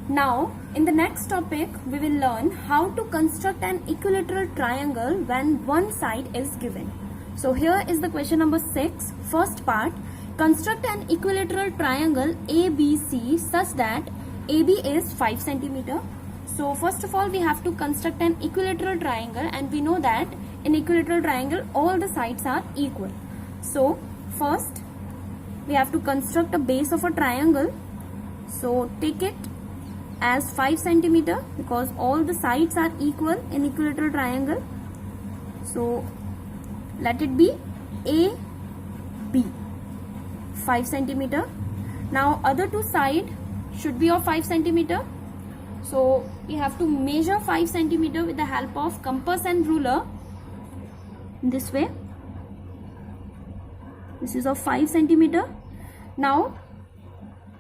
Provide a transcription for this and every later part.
Now, in the next topic, we will learn how to construct an equilateral triangle when one side is given. So here is the question number 6, first part. Construct an equilateral triangle ABC such that AB is 5 centimeter. So first of all, we have to construct an equilateral triangle, and we know that in equilateral triangle, all the sides are equal. So first, we have to construct a base of a triangle. So take it as 5 centimeter because all the sides are equal in equilateral triangle. So let it be AB 5 centimeter. Now other two sides should be of 5 centimeter. So we have to measure 5 centimeter with the help of compass and ruler. This way. This is of 5 centimeter. Now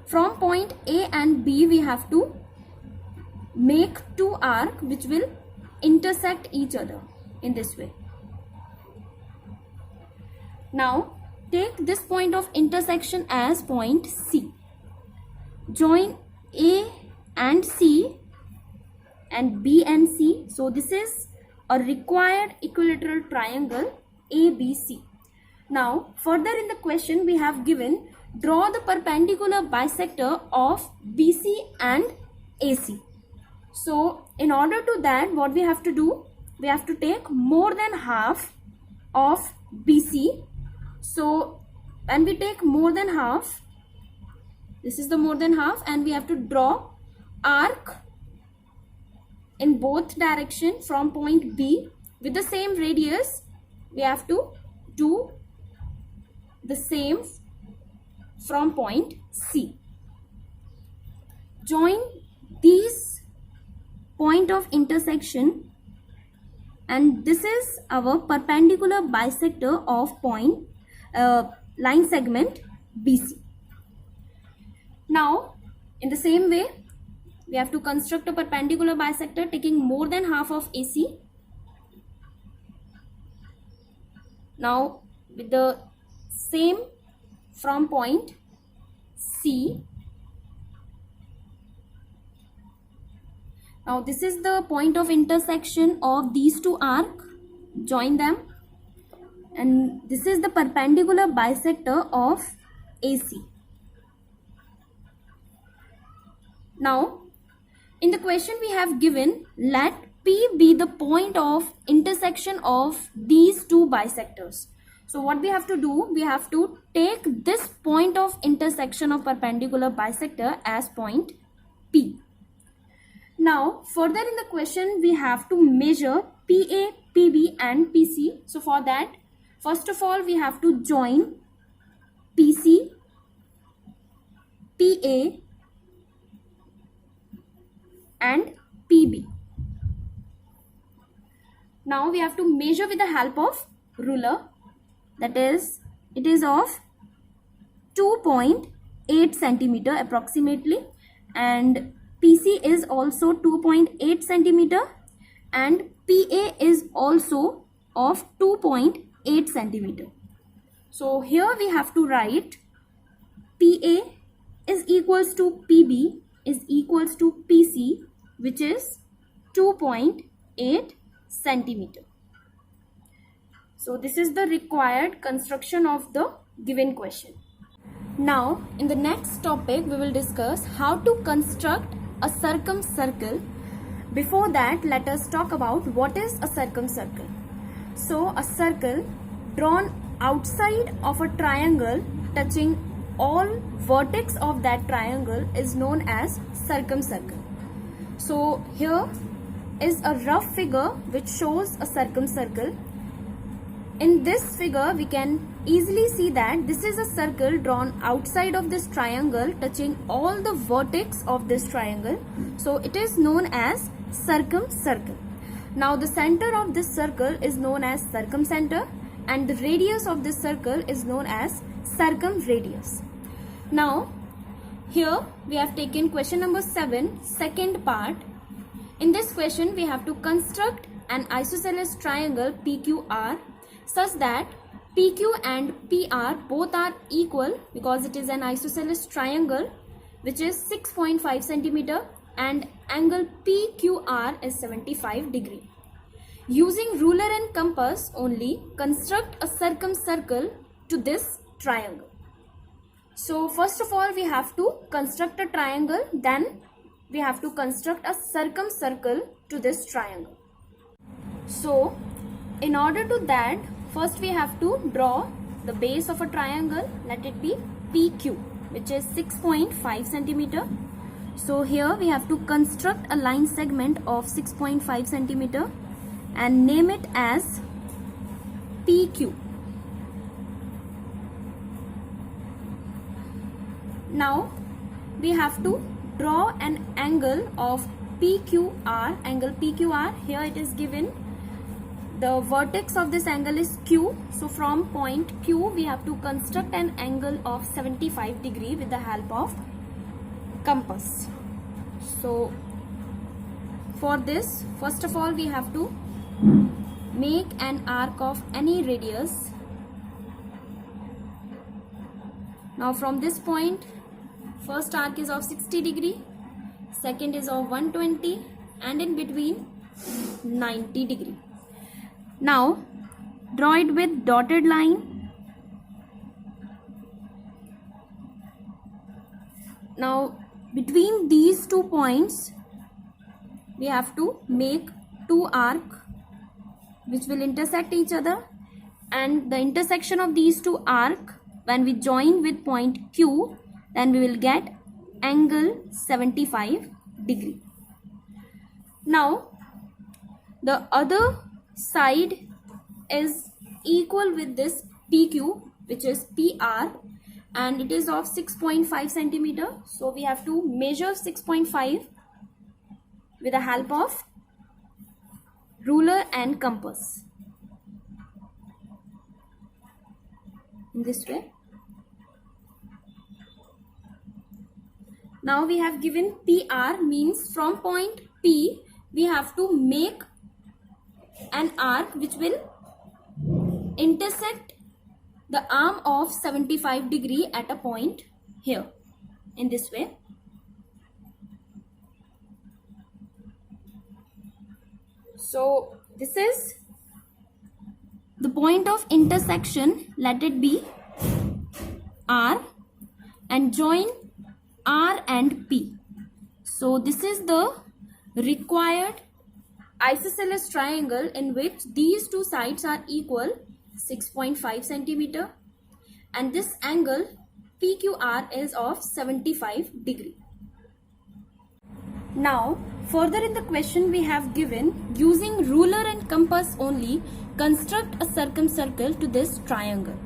from point A and B we have to make two arcs which will intersect each other in this way. Now take this point of intersection as point C. Join A and C and B and C. So this is a required equilateral triangle ABC. Now further in the question we have given, draw the perpendicular bisector of BC and AC. So in order to that, what we have to do, we have to take more than half of BC. So when we take more than half, this is the more than half, and we have to draw arc in both direction from point B with the same radius. We have to do the same from point C. Join these point of intersection, and this is our perpendicular bisector of point line segment BC. Now in the same way we have to construct a perpendicular bisector taking more than half of AC. Now with the same from point C. Now this is the point of intersection of these two arcs. Join them, and this is the perpendicular bisector of AC. Now in the question we have given, let P be the point of intersection of these two bisectors. So what we have to do, we have to take this point of intersection of perpendicular bisector as point P. Now further in the question we have to measure PA, PB and PC. So for that, first of all we have to join PC, PA and PB. Now we have to measure with the help of ruler. That is, it is of 2.8 centimeter approximately, and PC is also 2.8 centimeter and PA is also of 2.8 centimeter. So here we have to write PA is equals to PB is equals to PC, which is 2.8 centimeter. So this is the required construction of the given question. Now in the next topic we will discuss how to construct a circumcircle. Before that, let us talk about what is a circumcircle. So a circle drawn outside of a triangle touching all vertex of that triangle is known as circumcircle. So here is a rough figure which shows a circumcircle. In this figure we can easily see that this is a circle drawn outside of this triangle touching all the vertex of this triangle. So it is known as circumcircle. Now the center of this circle is known as circumcenter, and the radius of this circle is known as circumradius. Now here we have taken question number 7, second part. In this question we have to construct an isosceles triangle PQR such that PQ and PR both are equal because it is an isosceles triangle which is 6.5 centimeter and angle PQR is 75 degree. Using ruler and compass only, construct a circumcircle to this triangle. So first of all we have to construct a triangle, then we have to construct a circumcircle to this triangle. So in order to that, first we have to draw the base of a triangle. Let it be PQ, which is 6.5 centimeter. So here we have to construct a line segment of 6.5 centimeter and name it as PQ. Now we have to draw an angle of PQR, angle PQR. Here it is given. The vertex of this angle is Q. So from point Q we have to construct an angle of 75 degree with the help of compass. So for this, first of all we have to make an arc of any radius. Now from this point, first arc is of 60 degree, second is of 120, and in between 90 degree. Now draw it with dotted line. Now between these 2 points we have to make 2 arcs which will intersect each other, and the intersection of these 2 arcs, when we join with point Q, then we will get angle 75 degree. Now the other side is equal with this PQ, which is PR, and it is of 6.5 centimeter. So we have to measure 6.5 with the help of ruler and compass in this way. Now we have given PR, means from point P we have to make an arc which will intersect the arm of 75 degree at a point here in this way. So this is the point of intersection, let it be R, and join R and P. So this is the required isosceles triangle in which these 2 sides are equal, 6.5 centimeter, and this angle PQR is of 75 degree. Now further in the question we have given, using ruler and compass only, construct a circumcircle to this triangle.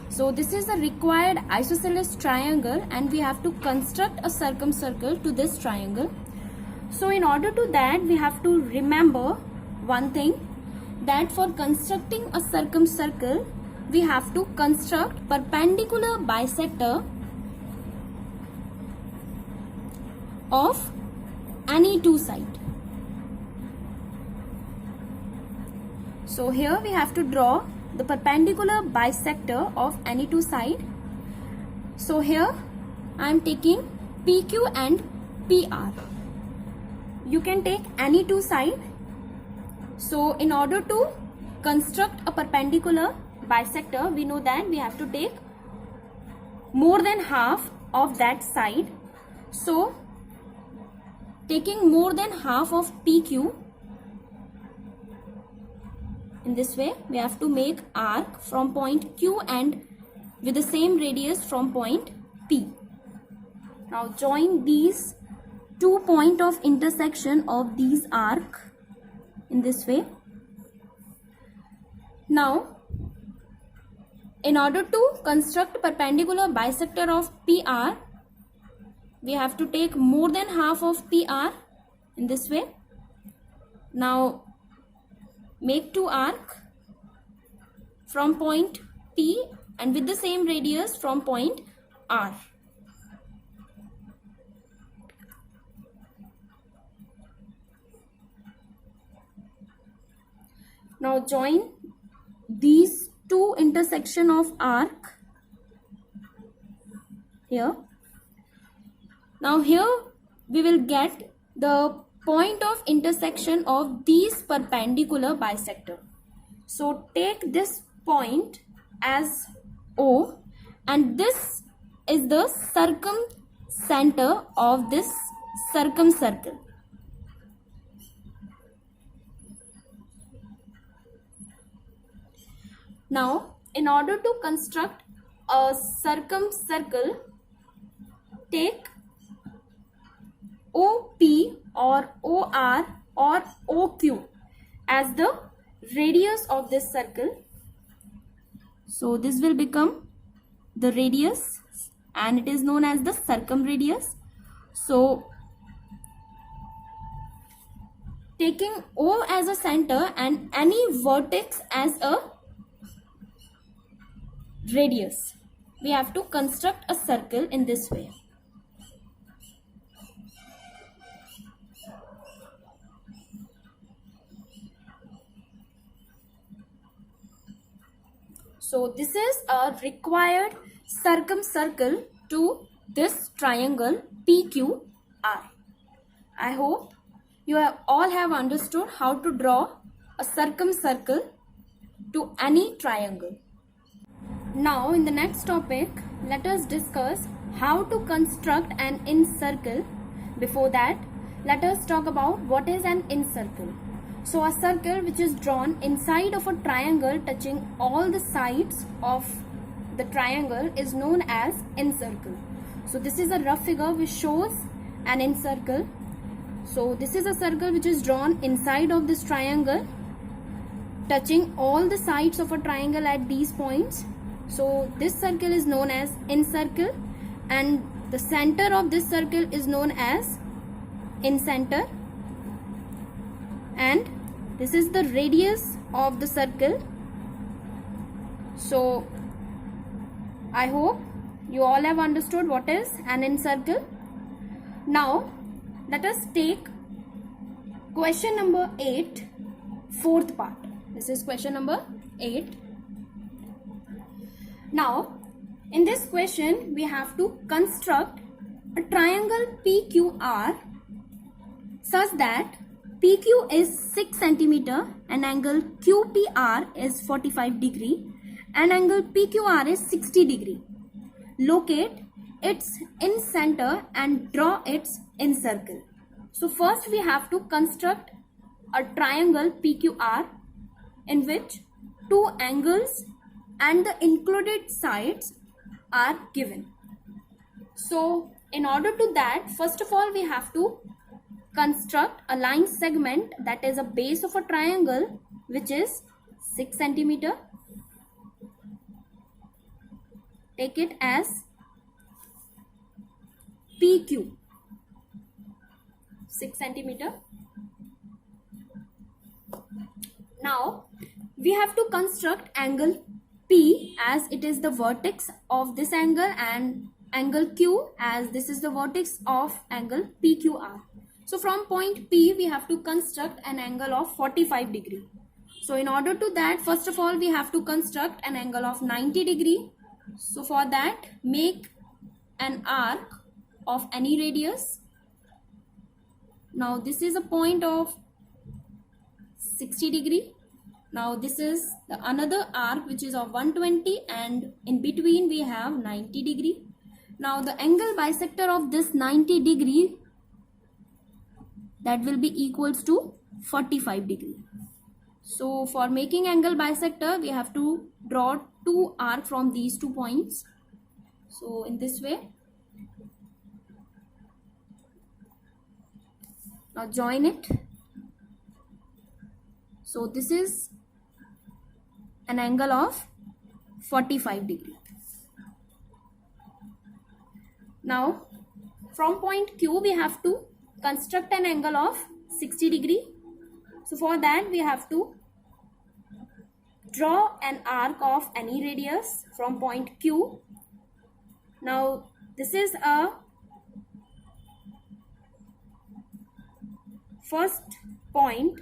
So this is a required isosceles triangle and we have to construct a circumcircle to this triangle. So in order to that, we have to remember one thing, that for constructing a circumcircle we have to construct perpendicular bisector of any 2 sides. So here we have to draw the perpendicular bisector of any 2 sides. So here I am taking PQ and PR. You can take any 2 sides. So in order to construct a perpendicular bisector, we know that we have to take more than half of that side. So taking more than half of PQ, in this way we have to make arc from point Q and with the same radius from point P. Now join these 2 points of intersection of these arc in this way. Now in order to construct perpendicular bisector of PR, we have to take more than half of PR in this way. Now make 2 arc from point P and with the same radius from point R. Now join these 2 intersection of arc here. Now here we will get the point of intersection of these perpendicular bisector. So take this point as O, and this is the circumcenter of this circumcircle. Now, in order to construct a circumcircle, take OP or OR or OQ as the radius of this circle. So this will become the radius and it is known as the circumradius. So taking O as a center and any vertex as a radius, we have to construct a circle in this way. So this is a required circumcircle to this triangle PQR. I hope you all have understood how to draw a circumcircle to any triangle. Now in the next topic, let us discuss how to construct an incircle. Before that, let us talk about what is an incircle. So a circle which is drawn inside of a triangle touching all the sides of the triangle is known as incircle. So this is a rough figure which shows an incircle. So this is a circle which is drawn inside of this triangle touching all the sides of a triangle at these points. So this circle is known as incircle and the center of this circle is known as incenter, and this is the radius of the circle. So I hope you all have understood what is an incircle. Now let us take question number 8, fourth part. This is question number 8. Now in this question we have to construct a triangle PQR such that PQ is 6 centimeter and angle QPR is 45 degree and angle PQR is 60 degree. Locate its incenter and draw its incircle. So first we have to construct a triangle PQR in which two angles and the included sides are given. So in order to that, first of all we have to construct a line segment that is a base of a triangle which is 6 centimeter. Take it as PQ, 6 centimeter. Now we have to construct angle P as it is the vertex of this angle and angle Q as this is the vertex of angle PQR. So from point P we have to construct an angle of 45 degree. So in order to that, first of all we have to construct an angle of 90 degree. So for that, make an arc of any radius. Now this is a point of 60 degree. Now this is the another arc which is of 120 and in between we have 90 degree. Now the angle bisector of this 90 degree, that will be equals to 45 degree. So for making angle bisector we have to draw two arcs from these 2 points. So in this way. Now join it. So this is an angle of 45 degree. Now from point Q we have to construct an angle of 60 degree. So for that we have to draw an arc of any radius from point Q. Now this is a first point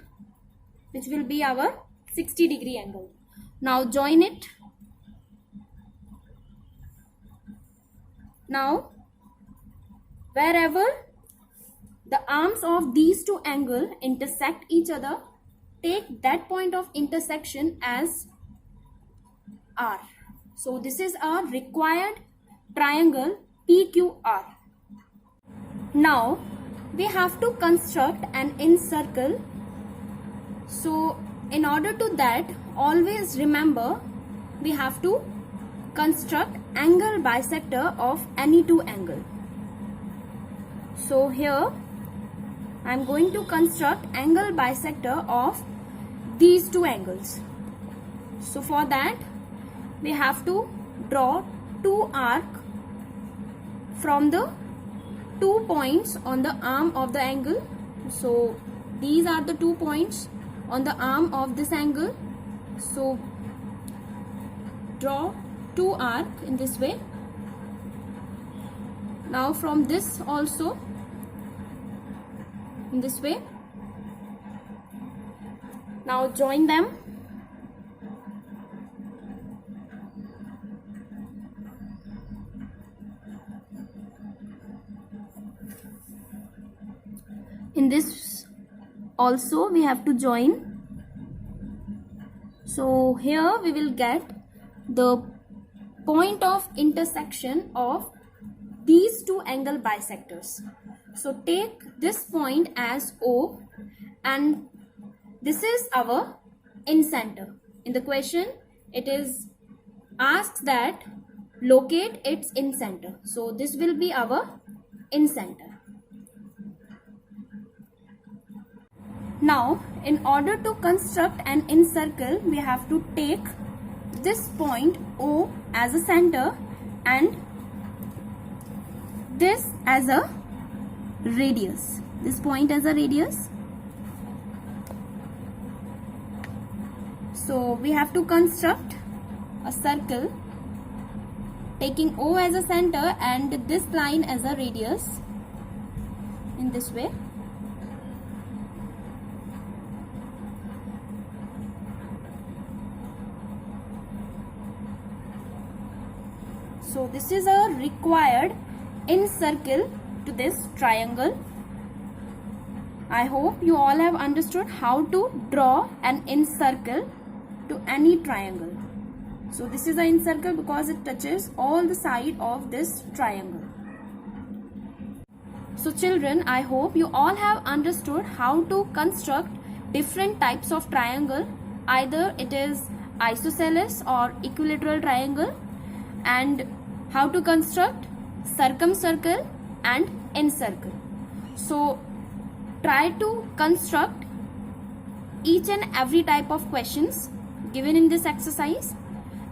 which will be our 60 degree angle. Now join it. Now wherever the arms of these two angles intersect each other, take that point of intersection as R. So this is a required triangle PQR. Now we have to construct an incircle. So in order to that, always remember we have to construct angle bisector of any two angles. So here I am going to construct angle bisector of these two angles. So for that we have to draw two arcs from the 2 points on the arm of the angle. So these are the 2 points on the arm of this angle. So draw 2 arcs in this way. Now from this also in this way. Now join them. In this also we have to join. So here we will get the point of intersection of these two angle bisectors. So take this point as O, and this is our incenter. In the question it is asked that locate its incenter. So this will be our incenter. Now in order to construct an incircle, we have to take this point O as a center and this as a radius. This point as a radius. So we have to construct a circle taking O as a center and this line as a radius in this way. So this is a required incircle to this triangle. I hope you all have understood how to draw an incircle to any triangle. So this is an incircle because it touches all the side of this triangle. So children, I hope you all have understood how to construct different types of triangle. Either it is isosceles or equilateral triangle, and how to construct circumcircle and incircle. So try to construct each and every type of questions given in this exercise,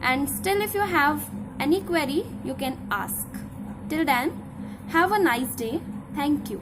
and still if you have any query you can ask. Till then, have a nice day. Thank you.